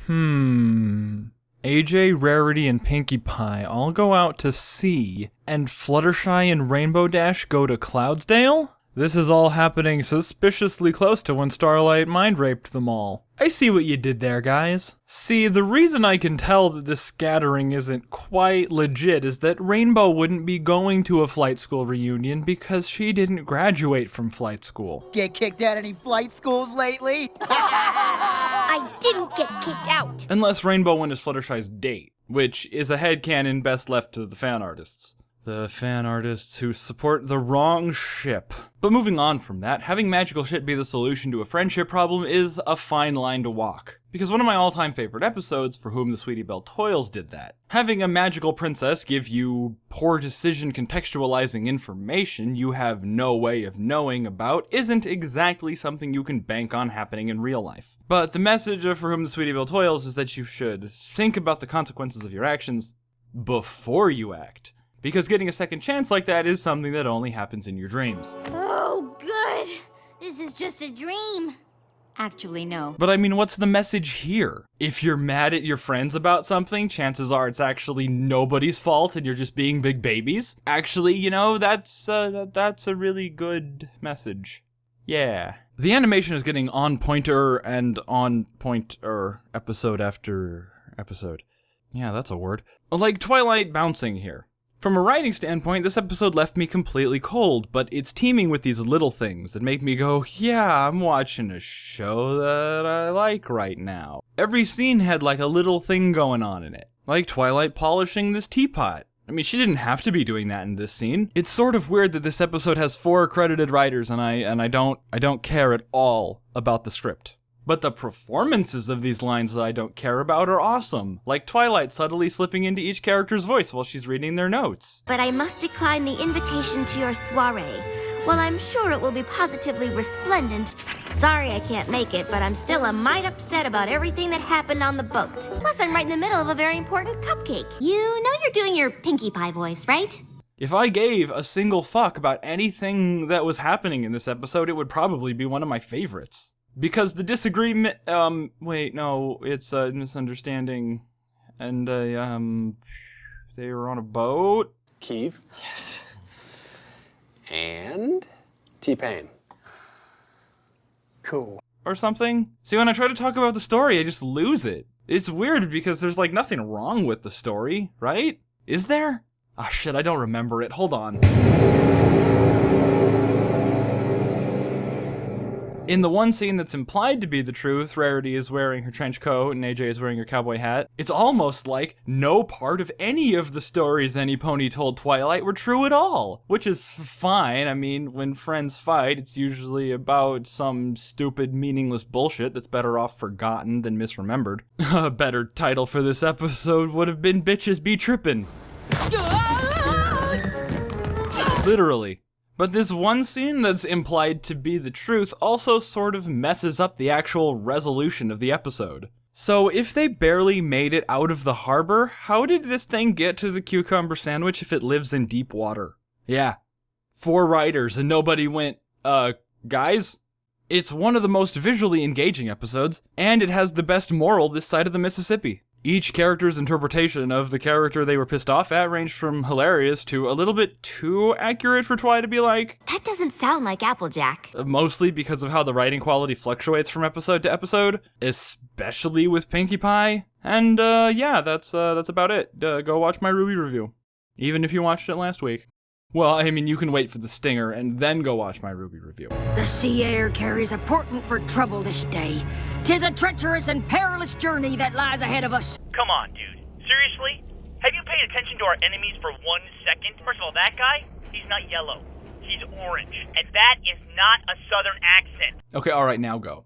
AJ, Rarity, and Pinkie Pie all go out to sea, and Fluttershy and Rainbow Dash go to Cloudsdale? This is all happening suspiciously close to when Starlight mind-raped them all. I see what you did there, guys. See, the reason I can tell that this scattering isn't quite legit is that Rainbow wouldn't be going to a flight school reunion because she didn't graduate from flight school. Get kicked out any flight schools lately? I didn't get kicked out. Unless Rainbow went as Fluttershy's date, which is a headcanon best left to the fan artists. The fan artists who support the wrong ship. But moving on from that, having magical shit be the solution to a friendship problem is a fine line to walk. Because one of my all-time favorite episodes, For Whom the Sweetie Belle Toils, did that. Having a magical princess give you poor decision contextualizing information you have no way of knowing about isn't exactly something you can bank on happening in real life. But the message of For Whom the Sweetie Belle Toils is that you should think about the consequences of your actions before you act. Because getting a second chance like that is something that only happens in your dreams. Oh, good. This is just a dream. Actually, no. But I mean, what's the message here? If you're mad at your friends about something, chances are it's actually nobody's fault and you're just being big babies. Actually, you know, that's a really good message. Yeah. The animation is getting on-pointer and on-pointer episode after episode. Yeah, that's a word. Like Twilight bouncing here. From a writing standpoint, this episode left me completely cold, but it's teeming with these little things that make me go, yeah, I'm watching a show that I like right now. Every scene had like a little thing going on in it. Like Twilight polishing this teapot. I mean, she didn't have to be doing that in this scene. It's sort of weird that this episode has 4 credited writers and I don't care at all about the script. But the performances of these lines that I don't care about are awesome, like Twilight subtly slipping into each character's voice while she's reading their notes. But I must decline the invitation to your soiree. While I'm sure it will be positively resplendent, sorry I can't make it, but I'm still a mite upset about everything that happened on the boat. Plus, I'm right in the middle of a very important cupcake. You know you're doing your Pinkie Pie voice, right? If I gave a single fuck about anything that was happening in this episode, it would probably be one of my favorites. Because the disagreement, wait, no, it's a misunderstanding, and, they were on a boat? Kiev. Yes. And T-Pain. Cool. Or something? See, when I try to talk about the story, I just lose it. It's weird because there's, like, nothing wrong with the story, right? Is there? Ah, shit, I don't remember it. Hold on. In the one scene that's implied to be the truth, Rarity is wearing her trench coat and AJ is wearing her cowboy hat. It's almost like no part of any of the stories any pony told Twilight were true at all. Which is fine. I mean, when friends fight, it's usually about some stupid, meaningless bullshit that's better off forgotten than misremembered. A better title for this episode would have been Bitches Be Trippin'. Literally. But this one scene that's implied to be the truth also sort of messes up the actual resolution of the episode. So if they barely made it out of the harbor, how did this thing get to the cucumber sandwich if it lives in deep water? Yeah. 4 writers and nobody went, guys? It's one of the most visually engaging episodes, and it has the best moral this side of the Mississippi. Each character's interpretation of the character they were pissed off at ranged from hilarious to a little bit too accurate for Twi to be like. That doesn't sound like Applejack. Mostly because of how the writing quality fluctuates from episode to episode, especially with Pinkie Pie. And yeah, that's about it. Go watch my Ruby review, even if you watched it last week. Well, I mean, you can wait for the stinger and then go watch my Ruby review. The sea air carries a portent for trouble this day. 'Tis a treacherous and perilous journey that lies ahead of us. Come on, dude. Seriously? Have you paid attention to our enemies for 1 second? First of all, that guy, he's not yellow. He's orange. And that is not a southern accent. Okay, alright, now go.